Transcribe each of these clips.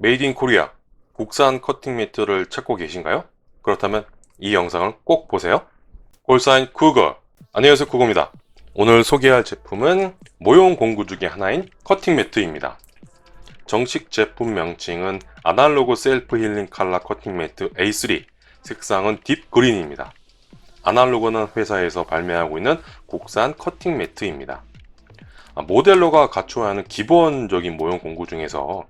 메이드 인 코리아 국산 커팅 매트를 찾고 계신가요? 그렇다면 이 영상을 꼭 보세요. 골사인 쿠거. 안녕하세요, 쿠거입니다. 오늘 소개할 제품은 모형 공구 중의 하나인 커팅 매트입니다. 정식 제품 명칭은 아날로그 셀프 힐링 칼라 커팅 매트 A3, 색상은 딥 그린입니다. 아날로그는 회사에서 발매하고 있는 국산 커팅 매트입니다. 모델러가 갖춰야 하는 기본적인 모형 공구 중에서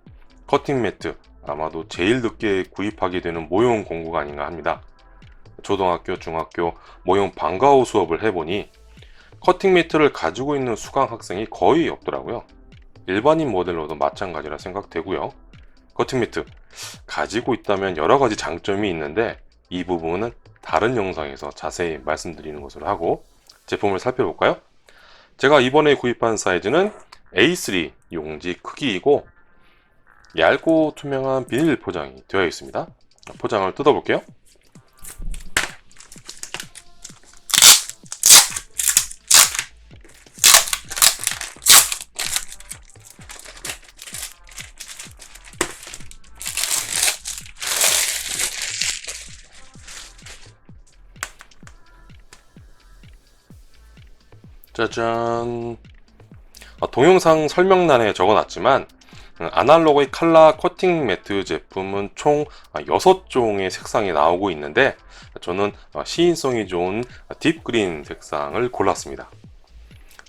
커팅 매트, 아마도 제일 늦게 구입하게 되는 모형 공구가 아닌가 합니다. 초등학교, 중학교 모형 방과 후 수업을 해보니 커팅 매트를 가지고 있는 수강 학생이 거의 없더라고요. 일반인 모델로도 마찬가지라 생각되고요. 커팅 매트 가지고 있다면 여러 가지 장점이 있는데 이 부분은 다른 영상에서 자세히 말씀드리는 것으로 하고 제품을 살펴볼까요? 제가 이번에 구입한 사이즈는 A3 용지 크기이고 얇고 투명한 비닐 포장이 되어 있습니다. 포장을 뜯어볼게요. 짜잔. 동영상 설명란에 적어놨지만 아날로그의 칼라 커팅 매트 제품은 총 6종의 색상이 나오고 있는데 저는 시인성이 좋은 딥그린 색상을 골랐습니다.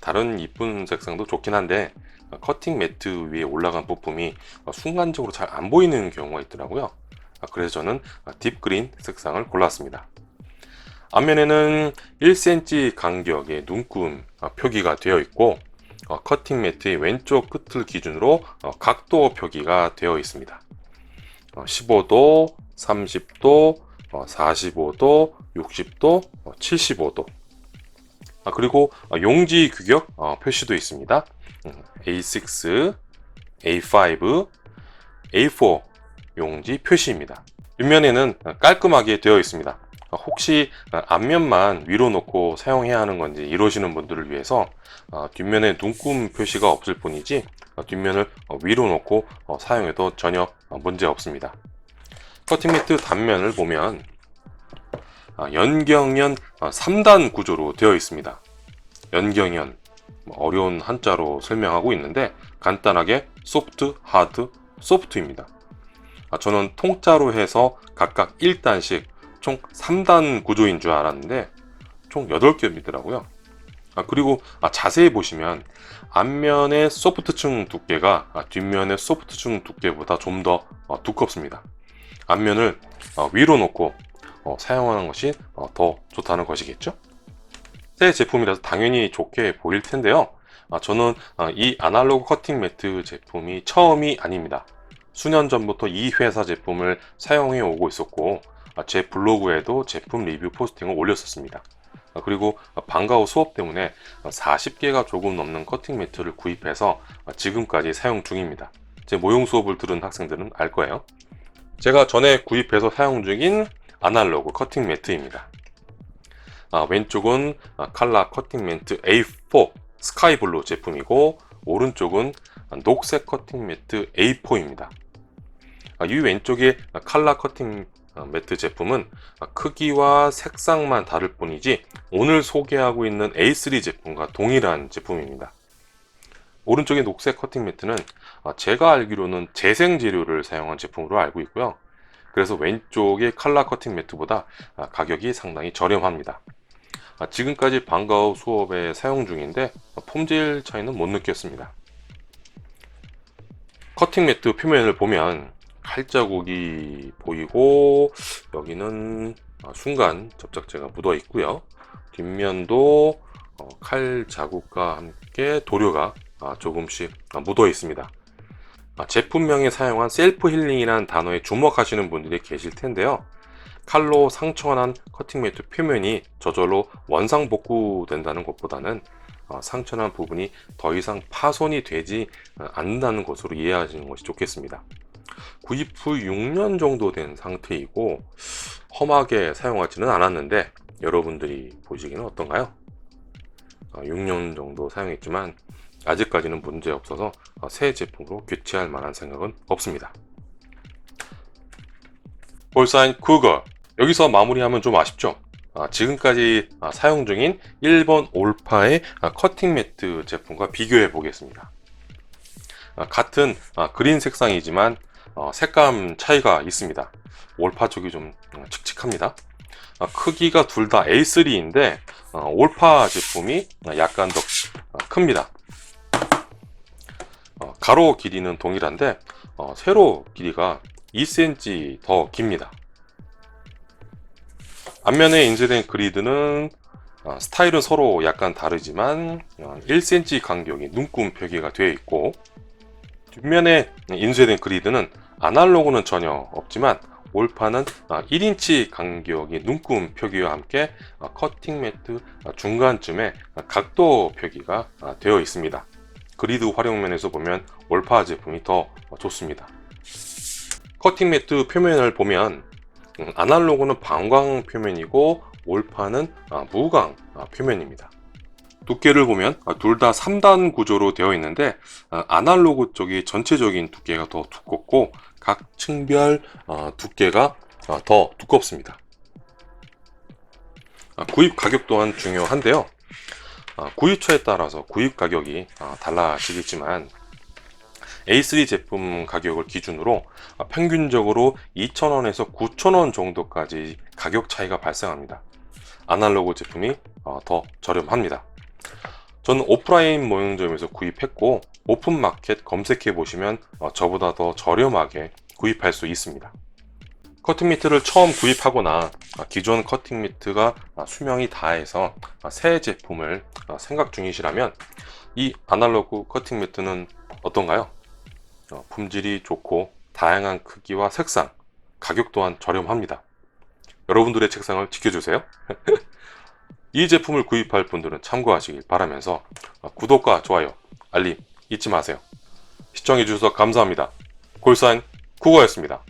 다른 이쁜 색상도 좋긴 한데 커팅 매트 위에 올라간 부품이 순간적으로 잘 안 보이는 경우가 있더라고요. 그래서 저는 딥그린 색상을 골랐습니다. 앞면에는 1cm 간격의 눈금 표기가 되어 있고 커팅 매트의 왼쪽 끝을 기준으로 각도 표기가 되어 있습니다. 15도, 30도, 45도, 60도, 75도. 그리고 용지 규격 표시도 있습니다. A6, A5, A4 용지 표시입니다. 뒷면에는 깔끔하게 되어 있습니다. 혹시 앞면만 위로 놓고 사용해야 하는 건지 이러시는 분들을 위해서 뒷면에 눈금 표시가 없을 뿐이지 뒷면을 위로 놓고 사용해도 전혀 문제 없습니다. 커팅 매트 단면을 보면 연경연 3단 구조로 되어 있습니다. 연경연 어려운 한자로 설명하고 있는데 간단하게 소프트, 하드, 소프트입니다. 저는 통짜로 해서 각각 1단씩 총 3단 구조인 줄 알았는데 총 8겹이더라고요. 그리고 자세히 보시면 앞면의 소프트층 두께가 뒷면의 소프트층 두께보다 좀 더 두껍습니다. 앞면을 위로 놓고 사용하는 것이 더 좋다는 것이겠죠? 새 제품이라서 당연히 좋게 보일 텐데요. 저는 이 아날로그 커팅 매트 제품이 처음이 아닙니다. 수년 전부터 이 회사 제품을 사용해 오고 있었고 제 블로그에도 제품 리뷰 포스팅을 올렸었습니다. 그리고 방과 후 수업 때문에 40개가 조금 넘는 커팅 매트를 구입해서 지금까지 사용 중입니다. 제 모형 수업을 들은 학생들은 알 거예요. 제가 전에 구입해서 사용 중인 아날로그 커팅 매트입니다. 왼쪽은 칼라 커팅 매트 A4 스카이 블루 제품이고 오른쪽은 녹색 커팅 매트 A4입니다. 이 왼쪽의 칼라 커팅 매트 제품은 크기와 색상만 다를 뿐이지 오늘 소개하고 있는 A3 제품과 동일한 제품입니다. 오른쪽의 녹색 커팅 매트는 제가 알기로는 재생 재료를 사용한 제품으로 알고 있고요. 그래서 왼쪽의 칼라 커팅 매트보다 가격이 상당히 저렴합니다. 지금까지 방과 후 수업에 사용 중인데 폼질 차이는 못 느꼈습니다. 커팅 매트 표면을 보면 칼자국이 보이고 여기는 순간 접착제가 묻어 있고요. 뒷면도 칼 자국과 함께 도료가 조금씩 묻어 있습니다. 제품명에 사용한 셀프 힐링이라는 단어에 주목하시는 분들이 계실 텐데요. 칼로 상처난 커팅 매트 표면이 저절로 원상복구된다는 것보다는 상처난 부분이 더 이상 파손이 되지 않는다는 것으로 이해하시는 것이 좋겠습니다. 구입 후 6년 정도 된 상태이고 험하게 사용하지는 않았는데 여러분들이 보시기는 어떤가요? 6년 정도 사용했지만 아직까지는 문제 없어서 새 제품으로 교체할 만한 생각은 없습니다. 콜사인 쿠거. 여기서 마무리하면 좀 아쉽죠? 지금까지 사용 중인 1번 올파의 커팅 매트 제품과 비교해 보겠습니다. 같은 그린 색상이지만 색감 차이가 있습니다. 올파 쪽이 좀 칙칙합니다. 크기가 둘 다 A3인데 올파 제품이 약간 더 큽니다. 가로 길이는 동일한데 세로 길이가 2cm 더 깁니다. 앞면에 인쇄된 그리드는 스타일은 서로 약간 다르지만 1cm 간격이 눈금 표기가 되어 있고, 뒷면에 인쇄된 그리드는 아날로그는 전혀 없지만 올파는 1인치 간격이 눈금 표기와 함께 커팅 매트 중간쯤에 각도 표기가 되어 있습니다. 그리드 활용면에서 보면 올파 제품이 더 좋습니다. 커팅 매트 표면을 보면 아날로그는 반광 표면이고 올파는 무광 표면입니다. 두께를 보면 둘 다 3단 구조로 되어 있는데 아날로그 쪽이 전체적인 두께가 더 두껍고 각 층별 두께가 더 두껍습니다. 구입 가격 또한 중요한데요. 구입처에 따라서 구입 가격이 달라지겠지만 A3 제품 가격을 기준으로 평균적으로 2,000원에서 9,000원 정도까지 가격 차이가 발생합니다. 아날로그 제품이 더 저렴합니다. 저는 오프라인 모형점에서 구입했고 오픈마켓 검색해 보시면 저보다 더 저렴하게 구입할 수 있습니다. 커팅 미트를 처음 구입하거나 기존 커팅 미트가 수명이 다해서 새 제품을 생각 중이시라면 이 아날로그 커팅 미트는 어떤가요? 품질이 좋고 다양한 크기와 색상, 가격 또한 저렴합니다. 여러분들의 책상을 지켜주세요. 이 제품을 구입할 분들은 참고하시길 바라면서 구독과 좋아요, 알림 잊지 마세요. 시청해주셔서 감사합니다. 콜사인 쿠거였습니다.